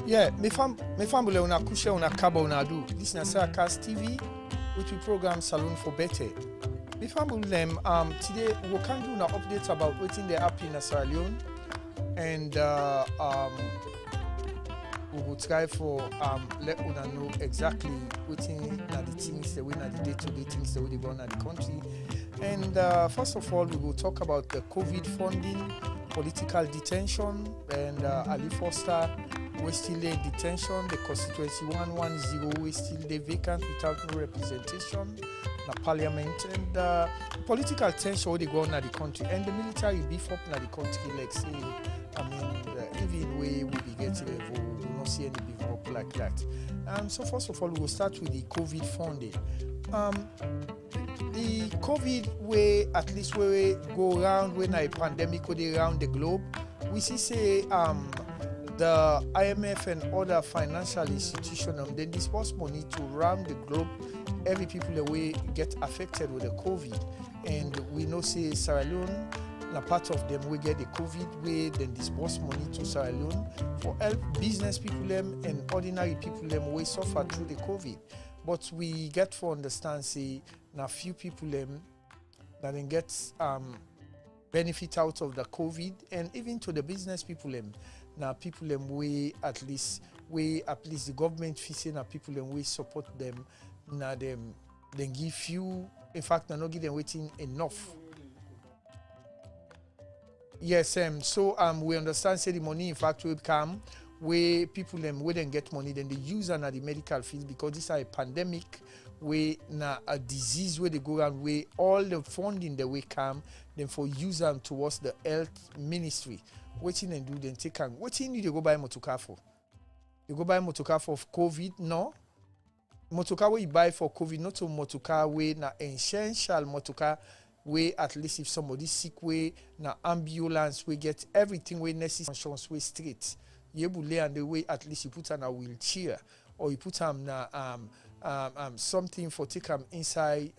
Yeah, me family una kushe una kaba una do. This na Saracast TV, which we program Salon for Better. Me family them today we can do an update about what's in the app in Sierra Leone, and we will try for let una know exactly what's in the things the way na the day-to-day things the way they run at the country. And first of all, we will talk about the COVID funding, political detention, and Ali Foster, we still in detention, the constituency 110, we still the vacant without no representation, the parliament, and political tension where they go on at the country, and the military beef up at the country, like say, even we will be getting involved, we will not see any beef up like that. So first of all, we will start with the COVID funding. The COVID way, at least where we go around when a pandemic go around the globe, we see say the IMF and other financial institutions they disperse money to around the globe. Every people away get affected with the COVID, and we know say Sierra Leone, a part of them we get the COVID way, then disperse money to Sierra Leone for help business people them and ordinary people them we suffer through the COVID. But we get to understand say now few people them that then get benefit out of the COVID, and even to the business people them now people them we at least the government facing now people them we support them now them then give few, in fact now not give them waiting enough. Yes, so we understand say the money in fact will come where people them we then get money, then they use on the medical field because this is a pandemic where na a disease where they go around where all the funding that we come then for use them towards the health ministry. What you then do then take on what you need to go buy motorcar for? You go buy motorcar for COVID? No. Motorcar where you buy for COVID, not to motorcar where na essential motorcar where at least if somebody sick way na ambulance we get everything we necessary way straight. You able lay on the way at least you put on a wheelchair or you put on something for take them inside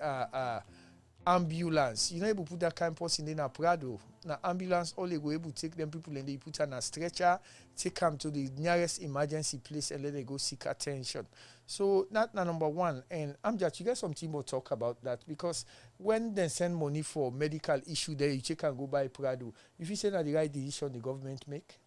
ambulance. You know able put that kind of person in a Prado. Now ambulance only go able to take them people and they put on a stretcher, take them to the nearest emergency place and let them go seek attention. So that's number one. And Amjad, you got something more talk about that because when they send money for medical issue there, you check and go buy Prado. If you say that the right decision the government make.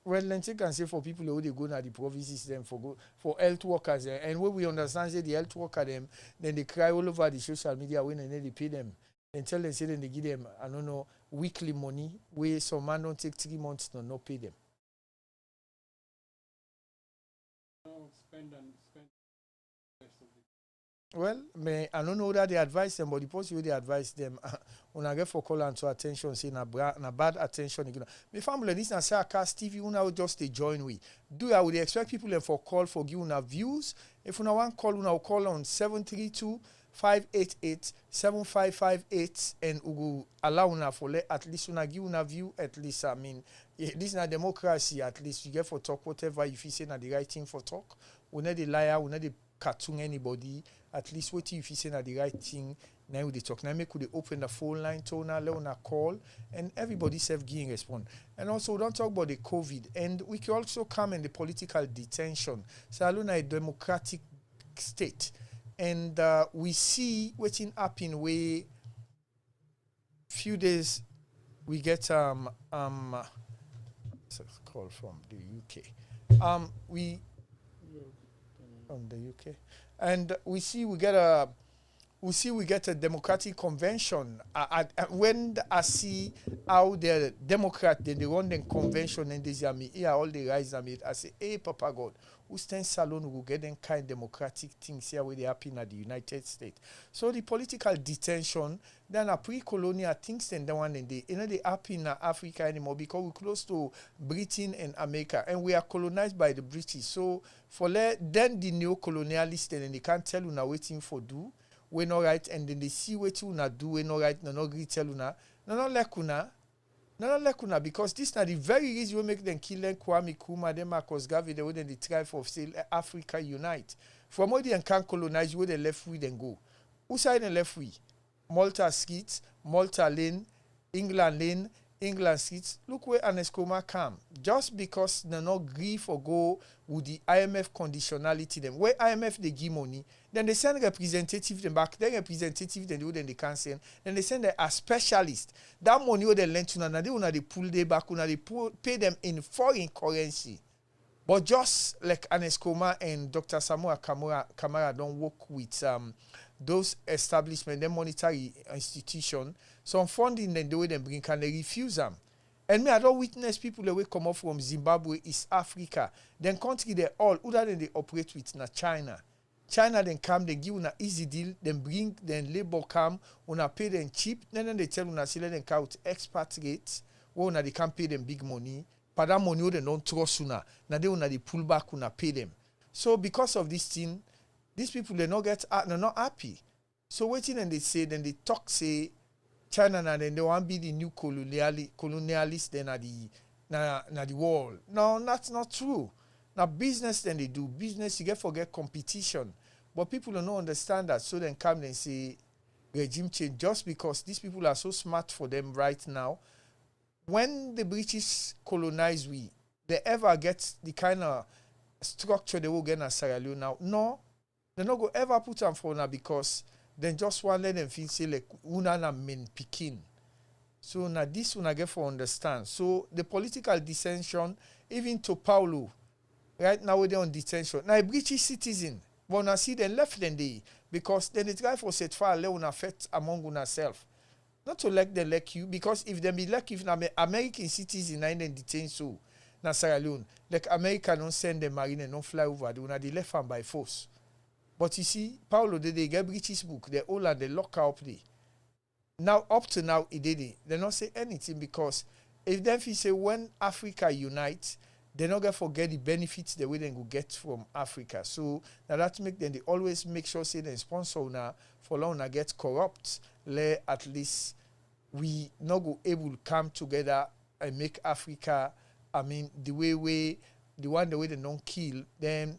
Well, then you can say for people who they go to the provinces them for health workers and when we understand say the health worker them then they cry all over the social media when they pay them and tell them say then they give them I don't know weekly money where some man don't take 3 months to not pay them. Well, I don't know that they advise them, but the person they advise them when I get for call and to attention, say na bad attention. My family, this is Saracast TV. Una just they join we. I would expect people for call for give una views. If una want call, una call on 732-588-7558, and we will allow una for at least una give una view. At least this is a democracy. At least you get for talk whatever if you say na the right thing for talk. We not the liar. We not the cartoon anybody. At least what if you say na the right thing, now they talk. Now make could they open the phone line, tona, let una call, and everybody self-giving respond. And also we don't talk about the COVID. And we can also come in the political detention. So alone a democratic state. And we see what's in happen where few days we get call from the UK. From the UK. And we see we get a democratic convention. When I see how the Democrat they run the convention and they say here all the rise I made, I say, hey Papa God, who stands salon will get them kind of democratic things here where they happen at the United States. So the political detention, then a pre-colonial things then the one and they happen in Africa anymore because we're close to Britain and America and we are colonized by the British. So for then the neo-colonialists and they can't tell you now waiting for do. We're not right, and then they see what you na do, we're not right, no agree tell una, no like una, because this na the very reason we make them kill them Kwame Nkrumah, them Marcus Garvey, the way they try for say Africa unite. From what they can colonize, where they left we then go. Who side and left we? Malta Skeets, Malta Lane, England lane, England seats. Look where Anescoma come. Just because they not agree for go with the IMF conditionality them. Where IMF they give money, then they send representative them back. Then representative then they can send. Then they send a specialist. That money they lend to na they pull they back. They pay them in foreign currency. But just like Anescoma and Dr. Samuel Kamara don't work with those establishments, the monetary institution, some funding then the way they bring can they refuse them. And me, I don't witness people that will come up from Zimbabwe, East Africa. Then country they all, other than they operate with na China. China then come, they give una easy deal, then bring, then labor come, una pay them cheap, then they tell una see them count expatriates, where una they can pay them big money. But that money they don't trust una. Now they una they pull back una pay them. So because of this thing, these people they not they're not happy. So waiting and they say, then they talk say China and then they want to be the new colonialist then at the world. No, that's not true. Now business then they do. Business you forget competition. But people don't understand that. So then come and say regime change just because these people are so smart for them right now. When the British colonize we, they ever get the kind of structure they will get in Sierra Leone now? No, they not go ever put them for now because then just want let them feel say like una na men picking. So now this one I get for understand. So the political dissension, even to Paulo, right now they're on detention. Now a British citizen, but now see them left them they because then they try for set fire let una fet among una self. Not to let them like you, because if they be like if an American citizen and then detain so na Sierra Leone, like America don't send them marine and don't fly over, they left them by force. But you see, Paulo they get British book, they all and they lock her up there. Now up to now it did it. They not say anything because if them say when Africa unites, they not gonna forget the benefits the way they go get from Africa. So now that make them they always make sure say they sponsor now for long na get corrupt. Let at least we not go able to come together and make Africa, I mean, the way they don't kill them,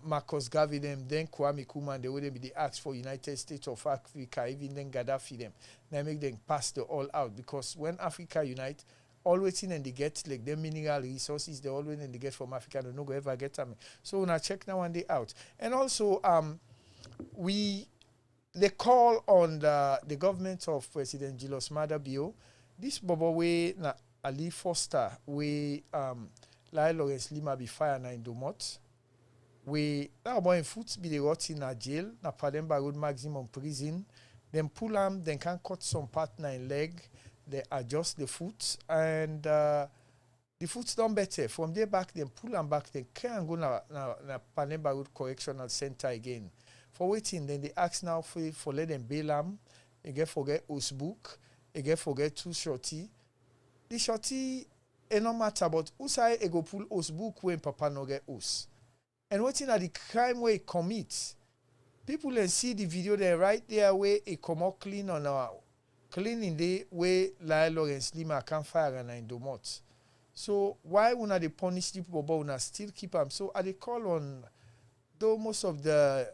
Marcus Garvey them, then Kwame Nkrumah, the way they be the ask for United States of Africa, even then Gaddafi them, they make them pass the all out because when Africa unite, always in and they get like the mineral resources, they always in they get from Africa, they no go ever get them. So when I check now one day out, and also they call on the government of President Julius Maada Bio. This Bobo way na Ali Foster we Lai Lawrence Lima be fire na in Domot. We that boy in foot be the rot in a jail, na Pademba Road maximum prison. Then pull them, then can cut some part na in leg, they adjust the foot and the foot's done better. From there back, then pull them back, then can go na Pademba Road Correctional Center again. For waiting, then they ask now for let them bail them. They get forget us book. They get forget 2 shorty. The shorty it no matter but who say they go pull us book when Papa no get us. And waiting at the crime where he commit. People then see the video there right there where he come out clean on our cleaning day where Lai Lawrence Lima can fire and in Domot. So why when they punish people but when still keep them? So I they call on though most of the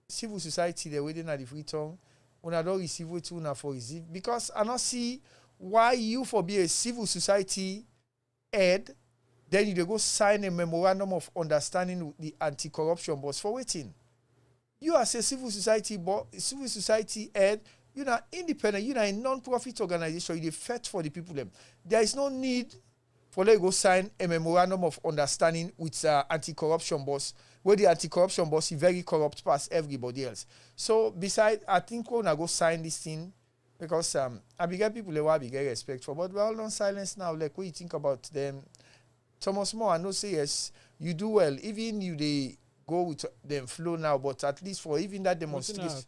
civil society they're waiting at the free tongue, when I don't receive it for receive because I don't see why you for be a civil society head, then you go sign a memorandum of understanding with the anti-corruption boss for waiting. You as a civil society head, you're not independent, you're not a non-profit organization, you're fight for the people them. There is no need for them to go sign a memorandum of understanding with anti-corruption boss, where the anti-corruption boss is very corrupt past everybody else. So besides, I think we're gonna go sign this thing because I began people they will be get respect for, but we're all on silence now. Like what you think about them? Thomas More, I know say yes, you do well. Even you they go with them flow now, but at least for even that demonstration.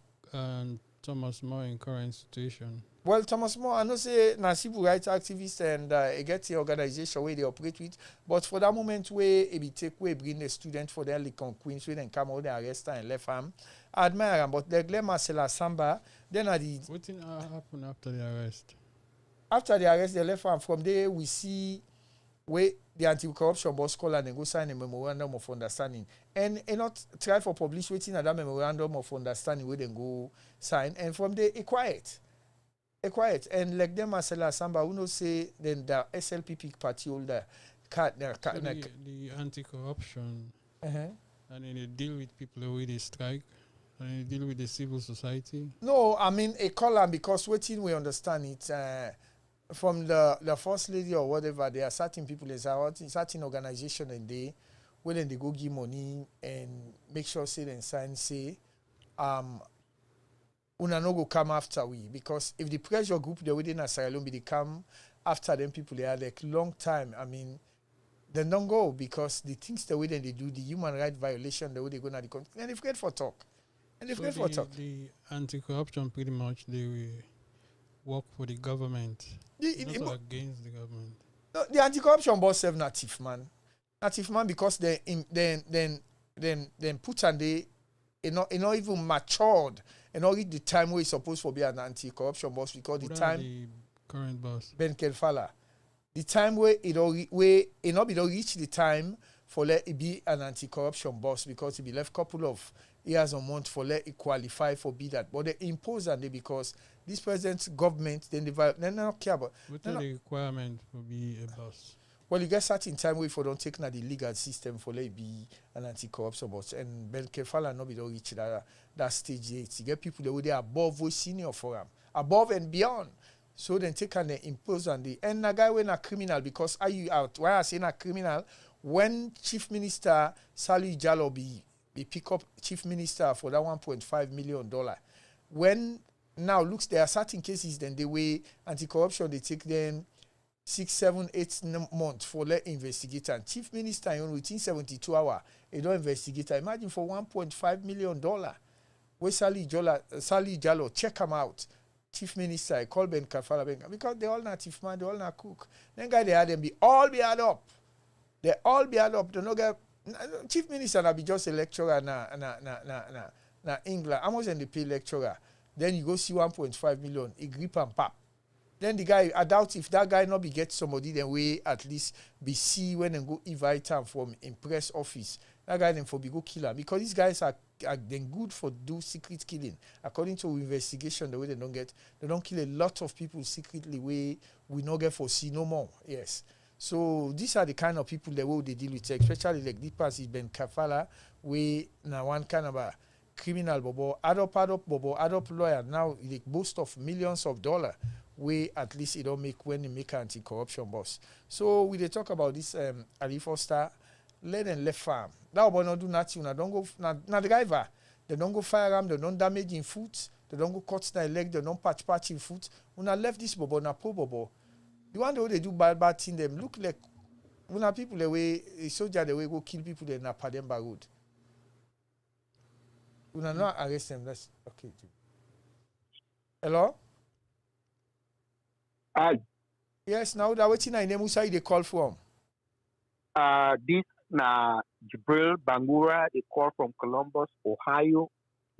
Thomas More in current situation. Well, Thomas More, I know say na civil rights activist and get the organization where they operate with, but for that moment where it be take away bring the student for their Lincoln Queens, where then come out and arrest her and left him. I admire him, but the Glen Marcella Samba, then at the what thing happened after the arrest? After the arrest, they left him. From there, we see where the anti-corruption boss call and then go sign a memorandum of understanding. And not try for publish waiting at that memorandum of understanding where they go sign. And from there, it quiet. quiet. And like them as Samba, who know say then the SLPP party holder cat So the anti-corruption, uh-huh. and then they deal with people with a strike, and they deal with the civil society. No, I mean a column because waiting we understand it from the first lady or whatever. There are certain people, there's a certain organization and they when they go give money and make sure say then sign say una no go come after we because if the pressure group they within a Sierra Leone they come after them people they are like long time. I mean they don't go because the things the way they do the human right violation the way they go now the country and they forget for talk. And they forget for talk. The anti-corruption pretty much they will work for the government. Not against the government. No, the anti-corruption boss self native man because they then put and they not even matured and not reach the time where it's supposed to be an anti-corruption boss because the time the current boss Ben Kelfala the time where it not be don't reach the time for let it be an anti-corruption boss because it be left couple of years or months for let it qualify for be that, but they impose and they because this present government then they not care about. What are the requirement for be a boss? Well, you get certain time where if you don't take now the legal system for let it be an anti-corruption boss and Ben Kefala not be don't reach that stage yet. You get people that they are above or senior for them, above and beyond. So then take and they impose on the and a guy when a criminal because are you out? Why I say a criminal when Chief Minister Sali Jallo be pick up chief minister for that $1.5 million. When now looks there are certain cases then the way anti-corruption they take then 6, 7, 8 months for let investigate and chief minister within 72 hours they don't investigate. Imagine for $1.5 million where Sali Jallo check him out. Chief minister I call Ben Kafala because they all not chief man, they all not cook. Then guy they had them all be add up. They all be add up. They no get chief minister na be just a lecturer na England. How much then they pay lecturer? Then you go see 1.5 million. He grip and pap. Then the guy, I doubt if that guy not be get somebody then we at least be see when and go invite him from impress office. That guy then for be go kill him because these guys are then good for do secret killing. According to investigation, the way they don't kill a lot of people secretly. We not get for see no more. Yes. So these are the kind of people that will they deal with, especially like this person is Ben Kafala, we now one kind of a criminal bobo, add up lawyer. Now they boast of millions of dollars. We at least it don't make when they make anti-corruption boss. So we they talk about this Ali Foster, let and left farm. That will not do nothing. Now don't go now the driver. They don't go firearm, they don't damage in foot, they don't go cut their leg, they don't patch in foot. When I left this bobo, na poor bobo. The one way they do bad thing them look like when are people the way a soldier the way go kill people in a Pademba road. When I not arrest them, that's okay too. Hello? Hi. Yes, now that waiting I name who they call from. This na Jibril Bangura, they call from Columbus, Ohio,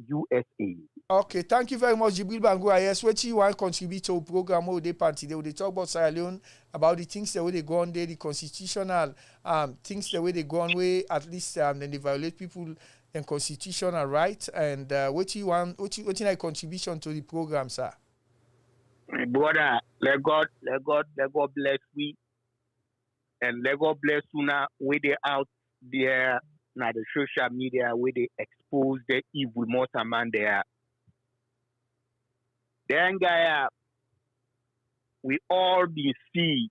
USA. Okay, thank you very much, Jibril Bangura. Yes, what you want to contribute to a program where they party, they talk about Sierra Leone, about the things the way they go on there, the constitutional things the way they go on way, at least then they violate people and constitutional rights. And what you want, what you contribution to the program, sir? Brother, let God bless we, and let God bless you now where they out there now the social media where they expose the evil mortal man there. Then guy we all be see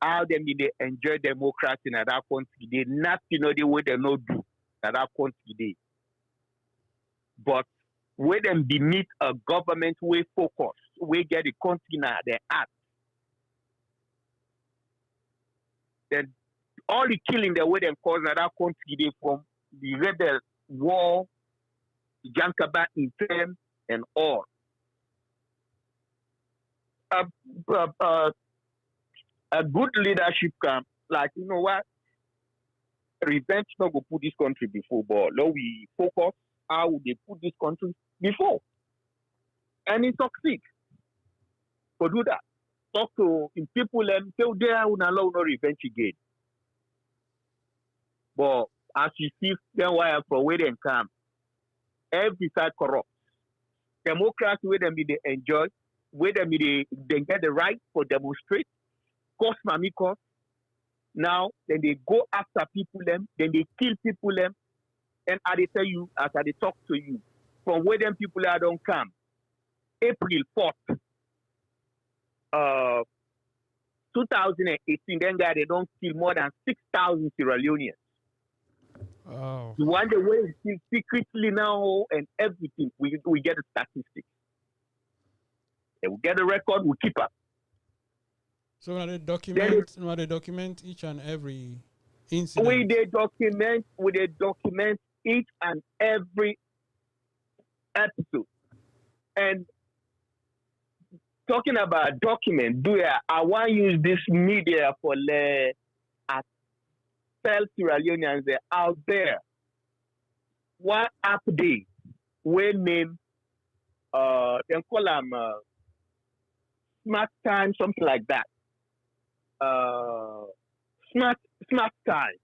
how them they enjoy democracy in that country. They nothing the way they not do that country they. But where them beneath a government way focus, we get the country now they act. Then all the killing the way them cause that country they from the rebel war, the Jankaba in term and all. A good leadership camp, like you know what, revenge not go put this country before, but now we focus how they put this country before, and it succeed. For do that, talk to in people and tell them we allow no revenge again. But as you see, then why for where they come, every side corrupt. Democracy where them be they enjoy. where they get the right for demonstrate, cause mami cause. Now, then they go after people them, then they kill people them, and I tell you, as I talk to you, from where them people are don't come, April 4th, 2018, then guy they don't kill more than 6,000 Sierra Leoneans. Oh. The one the way still secretly now and everything, we get the statistics. And we get a record, we keep up. So when they document each and every incident. We they document each and every episode. And talking about document, I want to use this media for tell Sierra Leoneans out there what update we name they call them smart time, something like that. Smart time.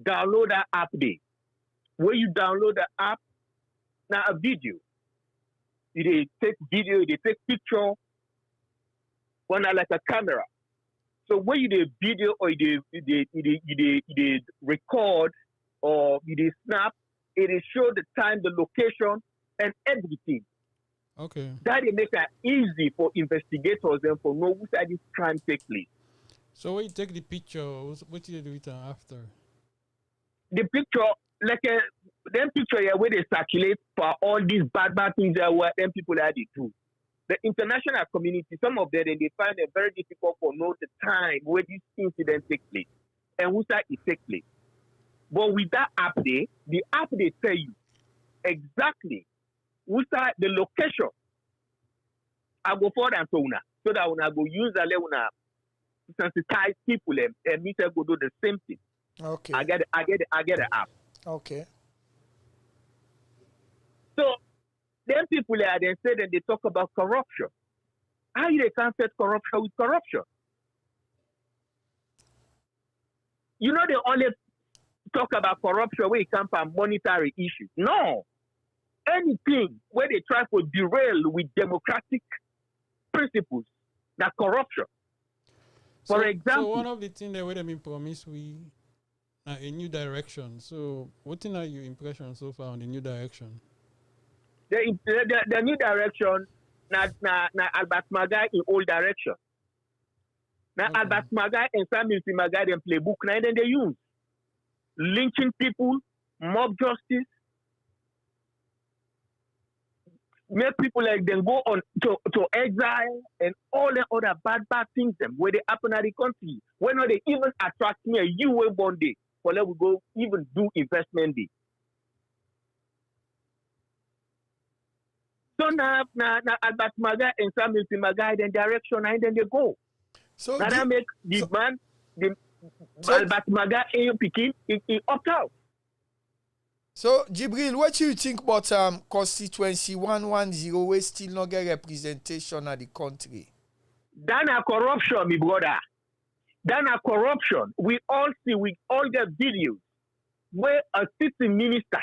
Download that app day. When you download the app, now a video. They take video, they take picture, one like a camera. So when you do video or you record or you snap, it is show the time, the location, and everything. Okay. That it makes it easy for investigators and for know which side this crime take place. So when you take the picture, what do you do with it after? The picture, like them picture here where they circulate for all these bad things that were them people that they do. The international community, some of them, they find it very difficult to know the time where this incident takes place and who side it takes place. But with that app there, the app they tell you exactly who side the location. I go forward and so that when I go use that una sensitize people and me go do the same thing. Okay. I get the app. Okay. So then people are then say that they talk about corruption. How they can't set corruption with corruption? You know they only talk about corruption when it comes from monetary issues. No. Anything where they try to derail with democratic principles, that corruption. For example, so one of the things that we have been promised a new direction. So what are your impressions so far on the new direction? The new direction, na Albert Magai in old direction. Now okay. Albert Magai and Samuel Magai them playbook now then they use lynching people, mob justice, make people like them go on to exile and all the other bad things them where they happen at the country. When they even attract me a UA one day for let we go even do investment day. So now Albert Magai and Samuel Magai then direction and then they go. So now that make the man Albert Magai and Pikin he opt out. So Jibril, what do you think about constituency 110 we still not get representation of the country? That's a corruption, my brother. That's a corruption. We all see, we all get videos where a sitting minister,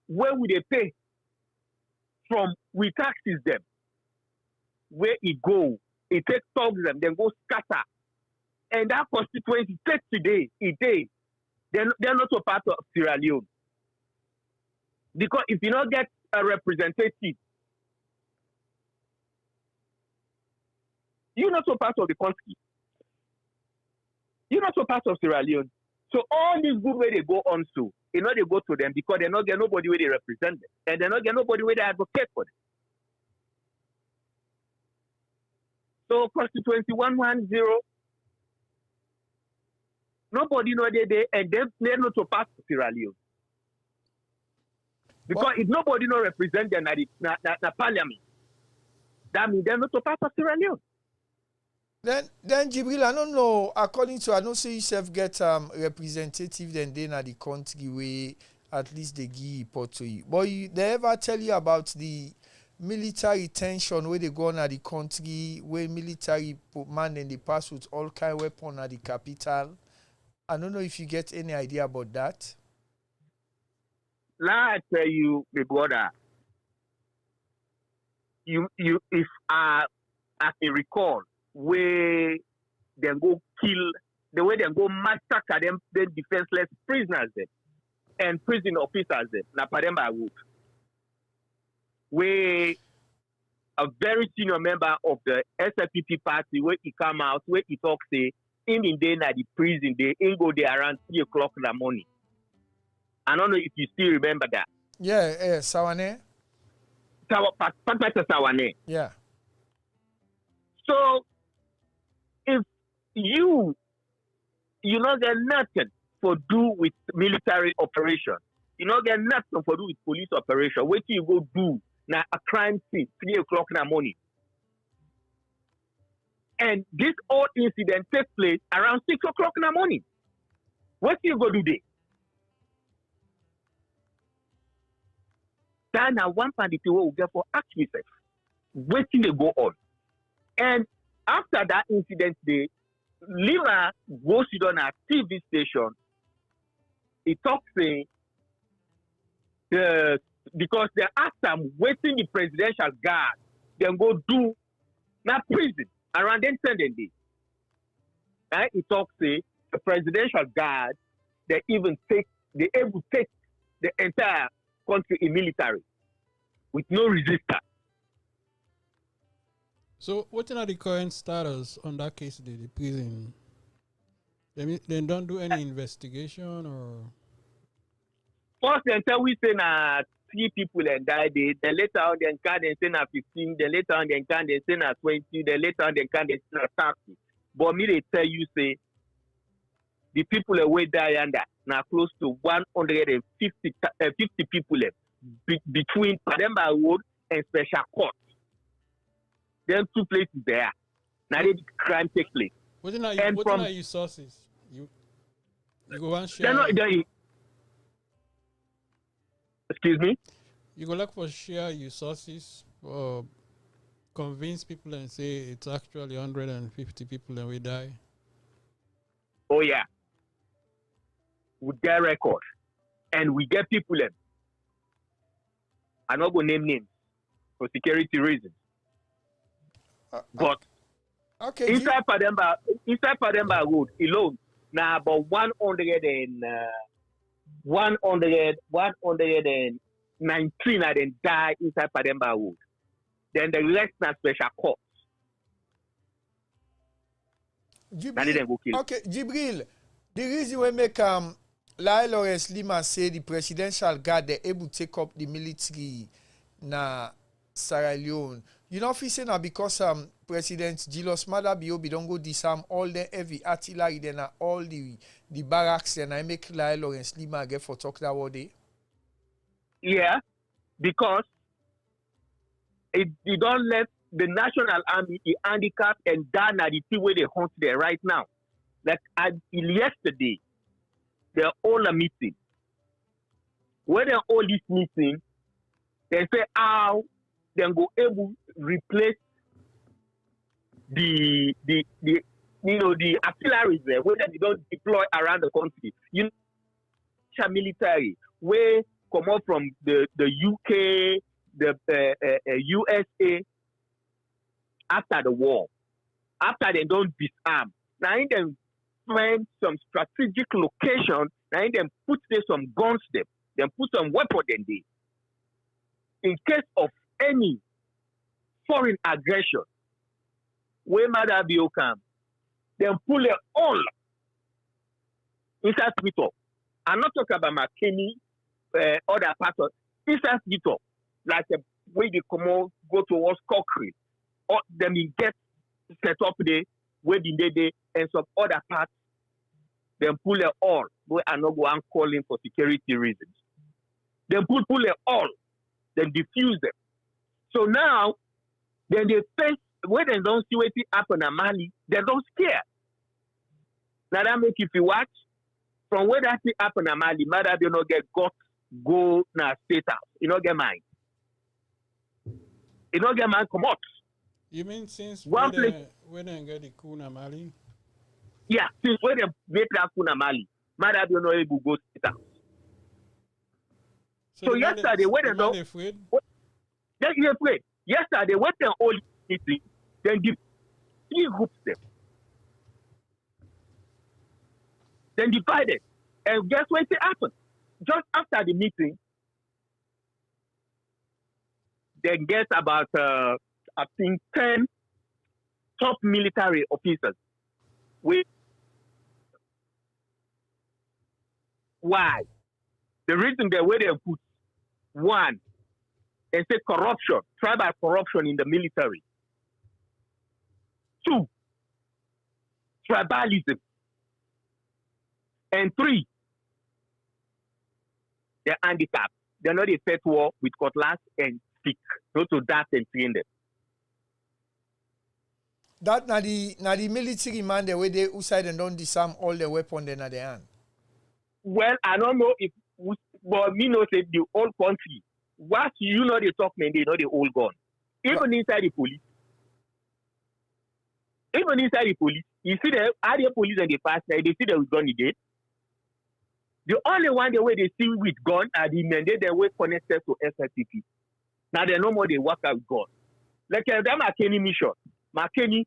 where would they pay from, we taxes them, where he go, he takes talks them, then go scatter. And that constituency takes today, they're not a part of Sierra Leone. Because if you don't get a representative, you're not so part of the country. You're not so part of Sierra Leone. So all these good way they go on to, they go to them because they not get nobody where they represent them. And they not get nobody where they advocate for them. So constituency 110, nobody know they there, and they're not so part of Sierra Leone. Because if nobody no represent them at the parliament, that means they're not a part of Sierra Leone. Then Jibril, I don't know, according to, I don't say yourself get representative then at the country where at least they give report to you. But they ever tell you about the military tension where they go on at the country, where military man and they pass with all kind of weapons at the capital? I don't know if you get any idea about that. Now I tell you, my brother, if as a recall where they go kill the way they go massacre them the defenseless prisoners them and prison officers them na Pademba Road, where a very senior member of the SFPP party where he come out where he talk say in the day na the prison they in go there around 3:00 in the morning. I don't know if you still remember that. Yeah, Sawane. Sawane. Yeah. So if you not get nothing for do with military operation, you not get nothing for do with police operation, what you go do now a crime scene 3:00 in the morning. And this whole incident takes place around 6:00 in the morning. What you go do there? Then one party will get for activists waiting to go on. And after that incident, the Lima goes on a TV station. He talks saying because they asked them waiting the presidential guard, then go do not prison around then 10 days. And he talks say the presidential guard they able to take the entire country in military with no resistance. So, what are the current status on that case? The prison, they don't do any investigation or. First, until we say na 3 people and died. Then later on, they can say na 15. Then later on, they can say na 20. Then later on, they can say na 30. But me, they tell you say the people away die under now close to 150 people between Pademba Road and Special Court. Then 2 places there. Now the crime takes place. What are your sources? You go and share. Excuse me? You go look for share your sources or convince people and say it's actually 150 people and we die. Oh yeah. We get record. And we get people in. I'm not going to name names for security reasons. But okay, inside Pademba Road alone, now about 119 I then die inside Pademba Road. Then the rest are special courts. Jibril, the reason we make Lawrence Lima say the presidential guard they able to take up the military na Sierra Leone. You know, if you say now because President Julius Maada Bio don't go disarm all the heavy artillery then all the barracks and I make Lawrence Lima get for talk that word day. Yeah, because it don't let the National Army the handicap and that na the thing where they hunt there right now. Like yesterday, they're all a meeting. When they're all this meeting, they say how they go able to replace the artillery there where they don't deploy around the country. You know, military where come up from the UK, the USA after the war, after they don't disarm. Now in them find some strategic location, now in them put there some guns them, then put some weapons in there. In case of any foreign aggression, where Maada Bio come, then pull it all inside Twitter. I'm not talking about McKinney, other parts of inside Twitter, like the way they come out, go towards Cochrane, or them in get set up there, where they and some other parts, then pull it all, where I not go and calling for security reasons. Then pull it all, then diffuse them. So now, then they face, when they don't see what happen in Mali, they don't scare. Now that make if you watch, from where that thing happen in Mali, Maada do not get got, go na state house. You don't get mine. You don't get mine come out. You mean since when they get the coup in Mali? Yeah, since when they make that coup in Mali, Maada do not able to go state house. So yesterday, when they don't, afraid? They're afraid. Yesterday, when they all meeting, then the three groups them. Then divided. And guess what happened? Just after the meeting, they get about, I think, 10 top military officers. Why? The reason the way they put one, they say corruption, tribal corruption in the military. 2, tribalism. And 3, they're handicapped. They're not a fair war with cutlass and stick. Not to that and train them. That na the military man the way they outside and don't disarm all the weapons in their hand. Well, I don't know if, but me know say the whole country. What you know they talk man, they know the whole gun. Even inside the police. Even inside the police, you see the other police and the past night, they see the gun again. The only one the way they see with gun are the men they way connected to SLTP. Now they no more they work out with gun. Like them McKinney mission. McKinney,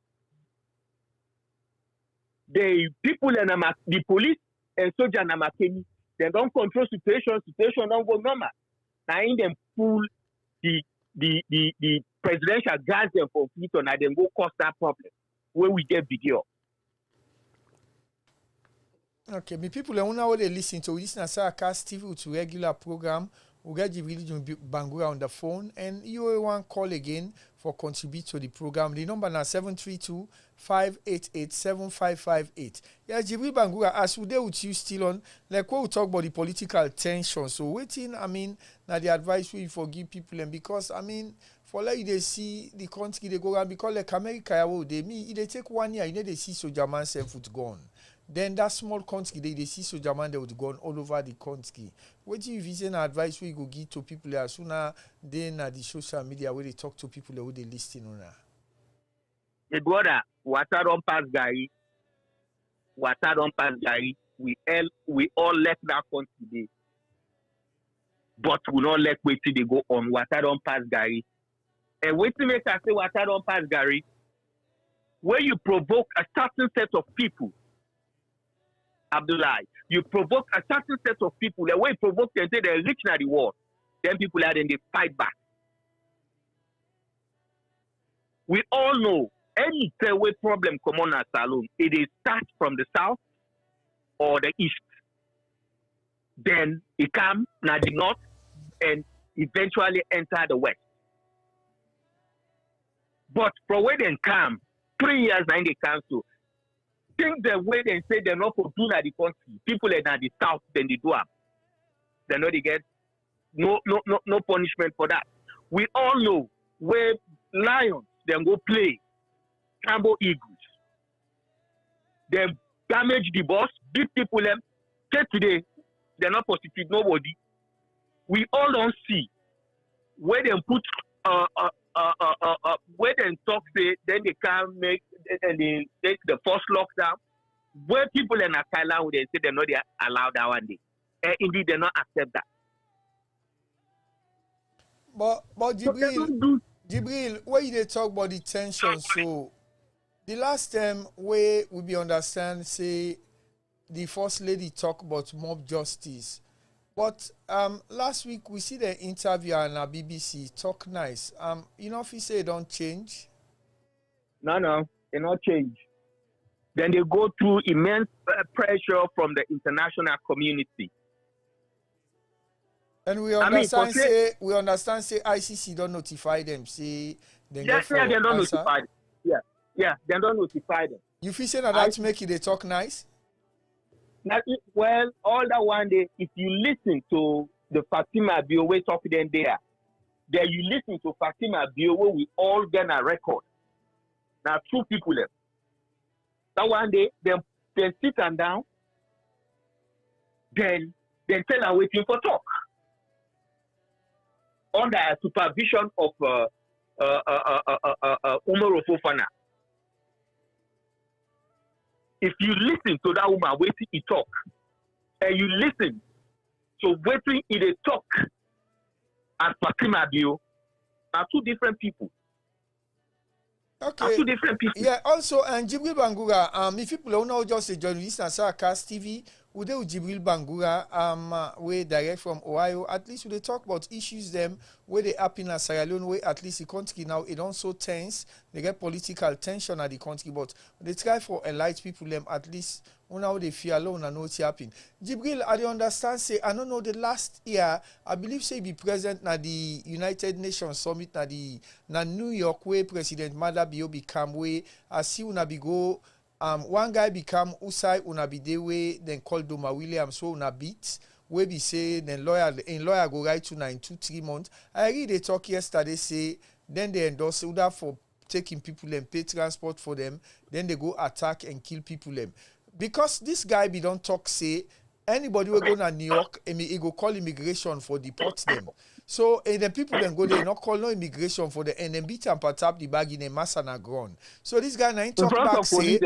the people and the police and soldier and McKinney, they don't control situation don't go normal. Now in them pull the presidential guards them for people and then go cause that problem where we get video. Okay, me people when they listen to this na say cast TV to regular program. We get the religion Bangura on the phone and you want call again for contribute to the program. The number now 732-588-7558. Yeah, Jibril Bangura, as we there with you still on, like when we talk about the political tension. So waiting, I mean, now the advice we forgive people and because I mean for like they see the country they go around because like America they take 1 year, you know they see soldier man self foot gone. Then that small country, they see soldier man they would go all over the country. What do you vision advice we go give to people as soon as then the social media where they talk to people where they listen on that? The brother, water don't pass Gary. We all left that country today. But we not let wait till they go on. Water don't pass Gary. And wait to make us say water don't pass Gary. Where you provoke a certain set of people. Abdullah, you provoke a certain set of people. The way you provoke them, say they're rich in the world. Then people are then they fight back. We all know any way problem come on a saloon, it is start from the south or the east. Then it comes now the north and eventually enter the west. But from where they come, 3 years now they come to. Think the way they say they're not for doing at the country. People in the south, then they do up. They know they get no punishment for that. We all know where lions then go play Cambo Eagles. They damage the boss, beat people them. Today, they're not prosecute nobody. We all don't see where they put where they talk say then they can make and they take the first lockdown. Where people in Akala they say they're not allowed that one day. And indeed they not accept that. But Jibril, where they talk about the tension, so the last time where we be understand say the first lady talk about mob justice. But last week we see the interview on the BBC talk nice. You know if he say don't change? No, they not change. Then they go through immense pressure from the international community. And we understand say ICC don't notify them. Say they they don't notify them. Yeah, they don't notify them. You feel say that make it they talk nice? Now, well, all that one day, if you listen to the Fatima Biowe talking there, then you listen to Fatima Biowe, we all get a record. Now, 2 people left. That one day, they sit and down, then tell her waiting for talk. Under supervision of Umaru Fofana. If you listen to that woman waiting he talk, and you listen to waiting in a talk at Fatima Bio, are two different people. Okay. Are two different people. Yeah, also, and Jibril Bangura, if people don't know just a journalist and Saracast TV, would they Jibril Bangura, we direct from Ohio, at least they talk about issues them where they happen in Sierra Leone, where at least the country now it also tense, they get political tension at the country, but they try for enlighten people them at least how they feel alone and know what's happening. Jibril, I don't understand, say, I don't know, the last year, I believe, say, be present at the United Nations Summit na New York, where President Madabio become, where I see una be go, one guy become Usai Unabide, where then called Doma Williams, so una beat, where be say, then lawyer go right to 2-3 months. I read they talk yesterday, say, then they endorse Uda for taking people and pay transport for them, then they go attack and kill people them. Because this guy be don't talk say anybody will go to New York and he go call immigration for deport them. So the people then go there not call no immigration for the and then beat and tap the bag in a mass and a ground. So this guy now talk back say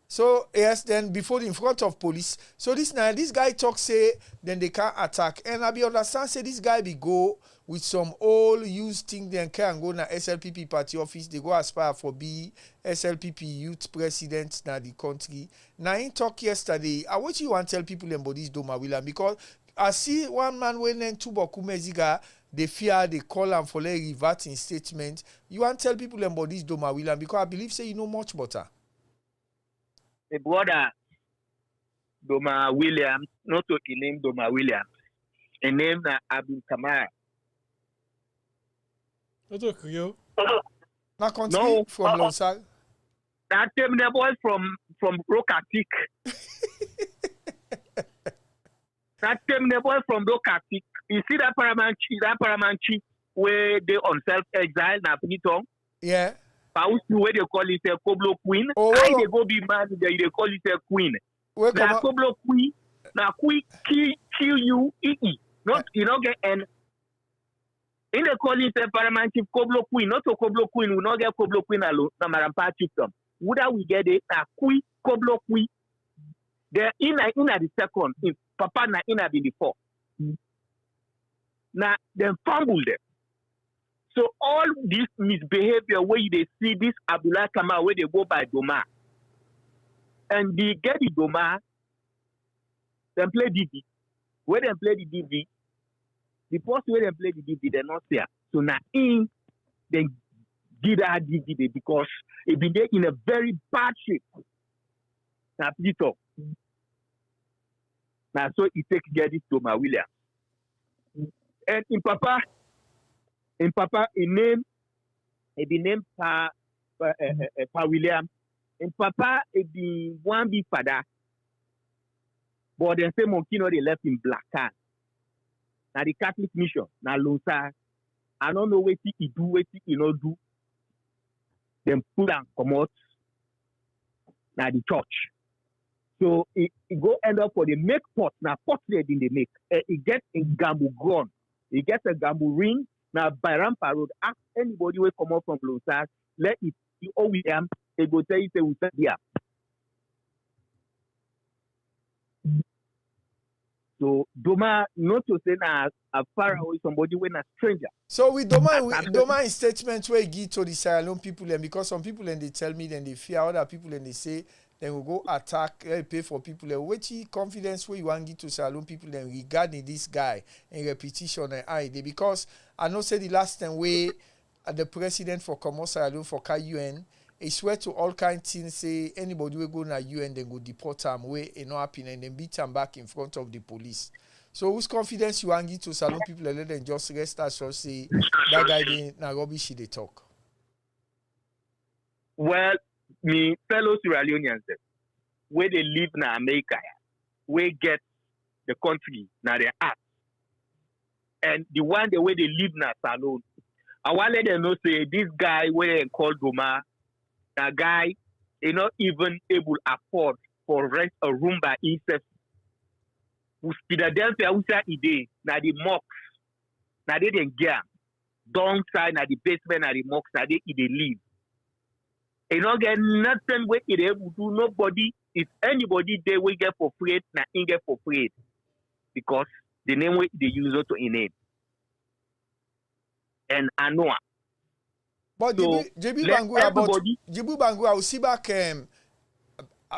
so yes then before in front of police. So this guy talk say then they can't attack. And I be understand say this guy be go with some old used thing then can go na SLPP party office. They go aspire for be SLPP youth president na the country. Now in talk yesterday, I want you want tell people about this Doma William because I see one man when in Tuboku Meziga they fear they call him for like reverting statement. You want tell people about this Doma William because I believe say you know much better. A brother Doma Williams, not to the name Doma Williams, a name na Abdul Kamara. That's a Creole. Na country from Lonsar. That name the boy from Rokatik. That name the boy from Rokatik. You see that paramount chief where they on self-exile na Pinitong? Yeah. Where they call it a Koblo Queen. Oh, I they go be mad they call it a queen. Na Koblo Queen. Na Queen Q-U-E-E. Not you know get N. In the calling the paramount chief Koblo Queen, not a Koblo Queen, we not get Koblo Queen alone, na Marampa chiefdom. Would we get it? Na Kui Koblo Queen. They're in the second, in Papa na in the fourth. Now then fumble them. So all this misbehavior where they see this Abdullah Kama where they go by Doma. And they get the Doma, then play DV. Where they play the DV, the first way they play the DV, they're not there. So now in they did that DV because it been there in a very bad shape. Now Peter. Now so it takes get this Doma Williams. And in Papa, in name Pa William. In Papa, it be one big father. But they say monkey no they left in black card. Now the Catholic mission, now Lonsa, I don't know what he do, what he not do. Then put and come out. Now the church. So it go end up for the make pot. Now pot they didn't make. It gets a gamble ground. It gets a gamble ring. Now by Rampa Road, ask anybody will come out from Lonsa, let it see OEM, they go tell you say we said here. So Doma not to say na a far away somebody when a stranger. So with Doma in statements where he give to the Sierra Leone people and because some people and they tell me then they fear other people and they say they will go attack, pay for people. And which confidence where you want to give to Sierra Leone people then regarding this guy in repetition and ID because I know say the last time where the president for Sierra Leone for UN he swear to all kinds of things say anybody will go to UN then go deport him where it not happen and then beat him back in front of the police. So whose confidence you want to give to Sierra Leone people and let them just rest assured say that guy in Nairobi she they talk. Well, me fellow Sierra Leoneans where they live in America, where get the country now their act. And the one the way they live in Salon. I want to let them know say this guy where they call Doma, that guy is not even able to afford for rent a room by himself. With Philadelphia, who say ide, na the mocks, na they den get downside, na the basement, na the mocks, na they live. You don't get nothing where it able to do. Nobody, if anybody they will get for free, na in get for free. Because the name way they use it to in it. And Anoa. But So JB let Bangura, but everybody. JB Bangura, we see back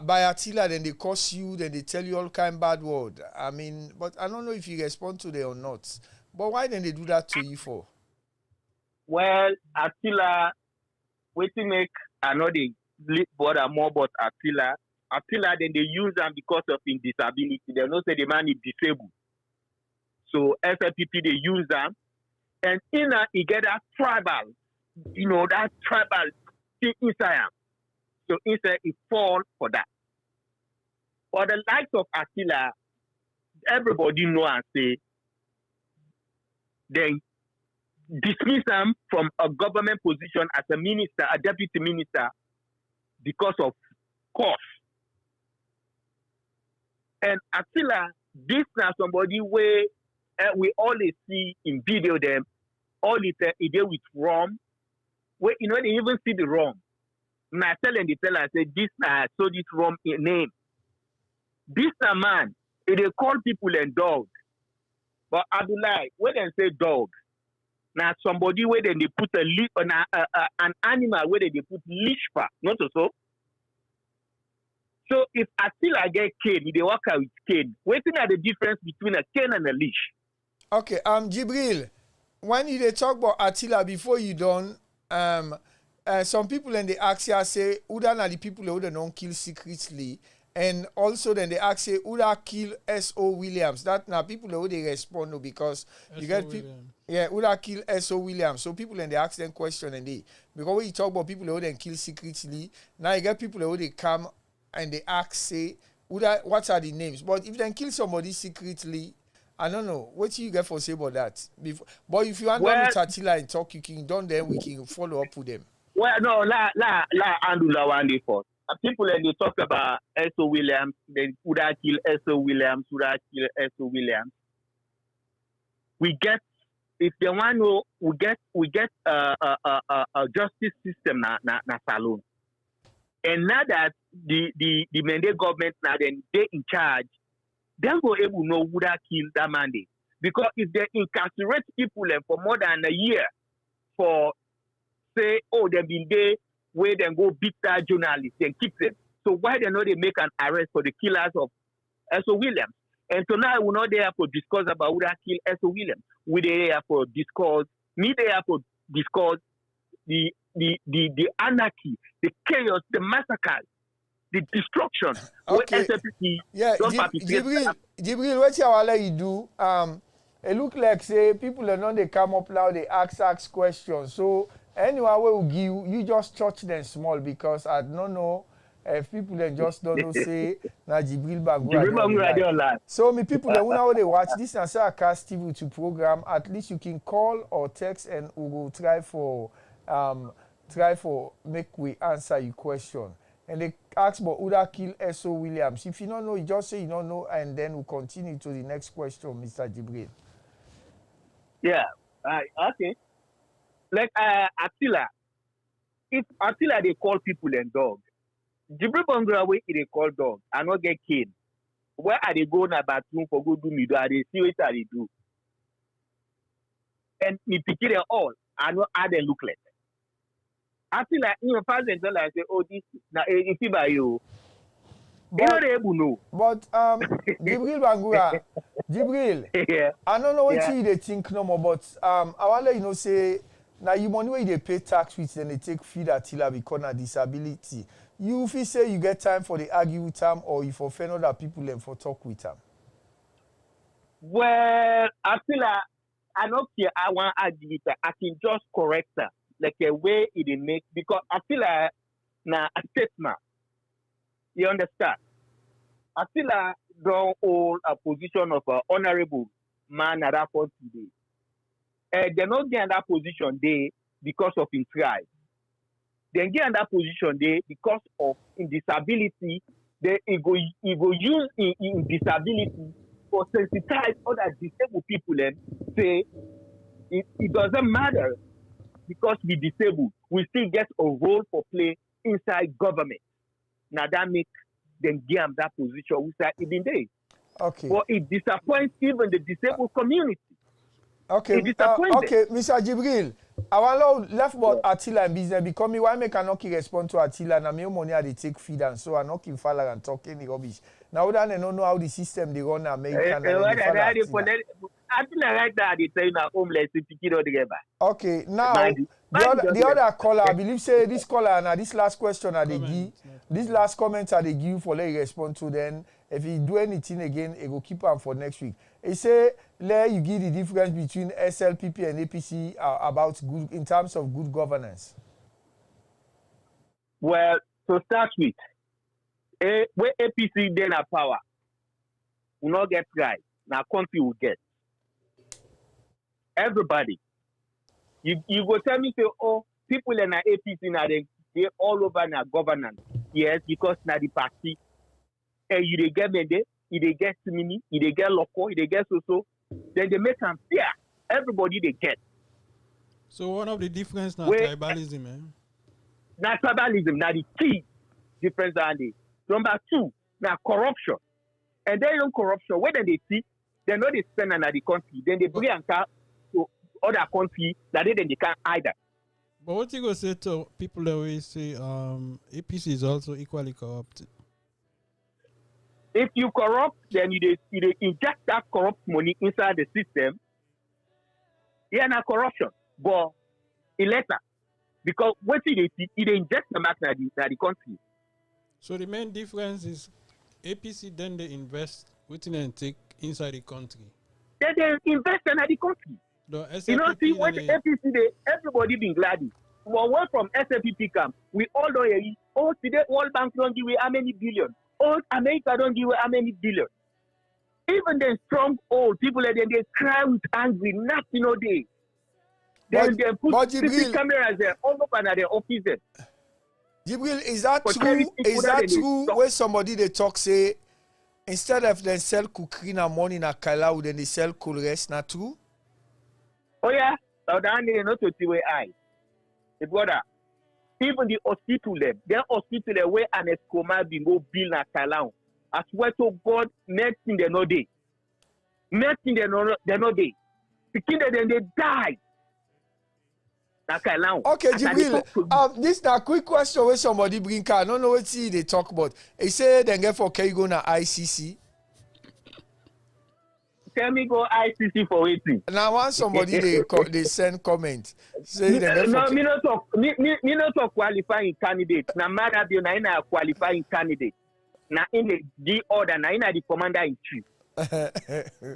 by Attila, then they curse you, then they tell you all kind bad word. I mean, but I don't know if you respond to them or not. But why then they do that to you for? Well, Attila, waiting make another bother more about Attila. Attila, then they use them because of his disability. They don't say the man is disabled. So SLPP, they use them. And in that, he get that tribal, that tribal thing inside him. So instead, he fall for that. For the likes of Attila, everybody know and say, they dismiss him from a government position as a minister, a deputy minister, because of cost. And Attila, this now somebody where we always see in video them, all it they with rum, where they even see the rum. Now I tell them, I say, this now I saw this rum name. This a man, they call people and dog. But Abdullah, when they say dog, now somebody where they put an animal where they put leash for, not so. So if Attila get cane, they walk out with cane. Waiting at the difference between a cane and a leash. Okay, Jibril, when you talk about Attila before you done, some people and they ask you, say, Uda na the people who don't kill secretly, and also then they ask say, Uda kill S.O. Williams. That now people who they respond no, because you get people, yeah, Uda kill S.O. Williams. So people and they ask them question and they, because when you talk about people who then kill secretly, now you get people who they come and they ask say, Uda, what are the names? But if they kill somebody secretly, I don't know. What do you get for say about that? But if you want done with Attila and talk, you can done them, we can follow up with them. Well, no, Andula one day first. People and they talk about S.O. Williams, then would I kill S.O. Williams, would I kill S.O. Williams? We get, if they want to, we get a justice system na salon. And now that the Mende government now then they in charge, they'll go able to know who that killed that mandate. Because if they incarcerate people for more than a year for, say, oh, they've been there, where they go beat that journalist and keep them. So why they know they make an arrest for the killers of S.O. Williams? And so now we're not there for discuss about who that killed S.O. Williams. We're there for discuss, discuss the anarchy, the chaos, the massacres, the destruction. Okay. Yeah, Jibril, what you let you do? It look like say people are not they come up now, they ask questions. So anyone will give you just touch them small because I don't know if people then just don't know say na Jibril Bangura. So me people that when they watch this and say a cast TV to program, at least you can call or text and we will try for make we answer your question. And they ask about Uda kill S.O. Williams. If you don't know, you just say you don't know, and then we'll continue to the next question, Mr. Jibril. Yeah, okay. Like Attila, if Attila they call people and dog, Jibril Bangura way they call dog, I not get cane. Where are they going to bathroom for go do me do? Are they see what they do? And me pick it all, I know how they look like. Attila, first and tell I say, oh, this now if you buy you. But Jibril Bangura, Jibril, yeah. I don't know what you they think no more, but I want to say now you money where they pay tax with then they take feed Attila because of disability. You if you say you get time for the argue with them or if offend other people and for talk with them. Well, Attila, I don't care. I want to argue with her. I can just correct her like a way it makes because Attila na a statement. You understand? Attila don't hold a position of an honorable man at that point today. They're not getting that position there because of his tribe. They get in that position there because of his disability. He go use in disability for sensitize other disabled people and say it doesn't matter because we disabled. We still get a role for play inside government. Now that makes them give them that position we say even there. Okay. But it disappoints even the disabled community. Okay. It disappoints okay, Mr. Jibril. I want to left about Attila and business because me why make I not respond to Attila and me money they take feed and so I not keep follow and talk any rubbish. Now that they don't know how the system they run in America and they follow Attila. Attila right now they say na homeless pikin all together. Okay, now the other caller, I believe say this caller now this last question are they give this last comment are they give for let you respond to then if he do anything again, he go keep on for next week. He say let you give the difference between SLPP and APC about good in terms of good governance. Well, to start with, where APC then have power, will not get right. Now country will get. Everybody. You go tell me say, oh, people in the APC now they all over now governance. Yes, because now the party. You they get mende, you they get mini, you they get local, you they get so. Then they make them fear. Everybody they get. So one of the difference now tribalism, eh? Now tribalism, now the key difference are the number two, now corruption. And then on corruption, when they see, they know they spend another country, then they bring and to other country that then they can't either. But what you go say to people that always say APC is also equally corrupt? If you corrupt, then you inject that corrupt money inside the system. Yeah, not corruption, but later. Because what they inject the back in the country. So the main difference is APC then they invest within and take inside the country. Then they invest in the country. You know, see when APC everybody been glad. Well, one from SFPP camp, we all know today World Bank don't give away how many billion. Oh, America don't give away how many billion. Even the strong old people, they cry with angry, nothing all day. Then they put CCTV cameras there all over their offices. Jibril, is that true? Is that true when somebody they talk say instead of them sell cookery in the morning at Kailau, then they sell cool rest, not true? Oh yeah, now they not to see where I. The brother, even the hospital their hospital where an escoma bingo bill na Kailau. I swear to God, next thing they know day. Next thing they know day. The kids then they die. Okay, Jibril, this is a quick question where somebody bring car. I don't know what they talk about. They say they get for Kaigo na ICC. Tell me go ICC for waiting. Now once somebody they send comment. Say me not talk qualifying candidate. Na matter be na qualifying candidate. Na in the order na in the commander in chief.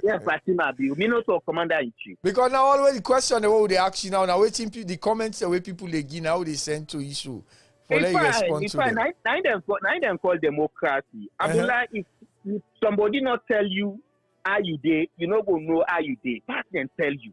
Yes, Fatima, me not talk commander in chief. Because now always the question the way they ask you now waiting the comments the way people they give now they send to issue. For let you respond to them. Now them call democracy. Abdullah, if somebody not tell you how you dey, you not go know how you dey. Pass them tell you.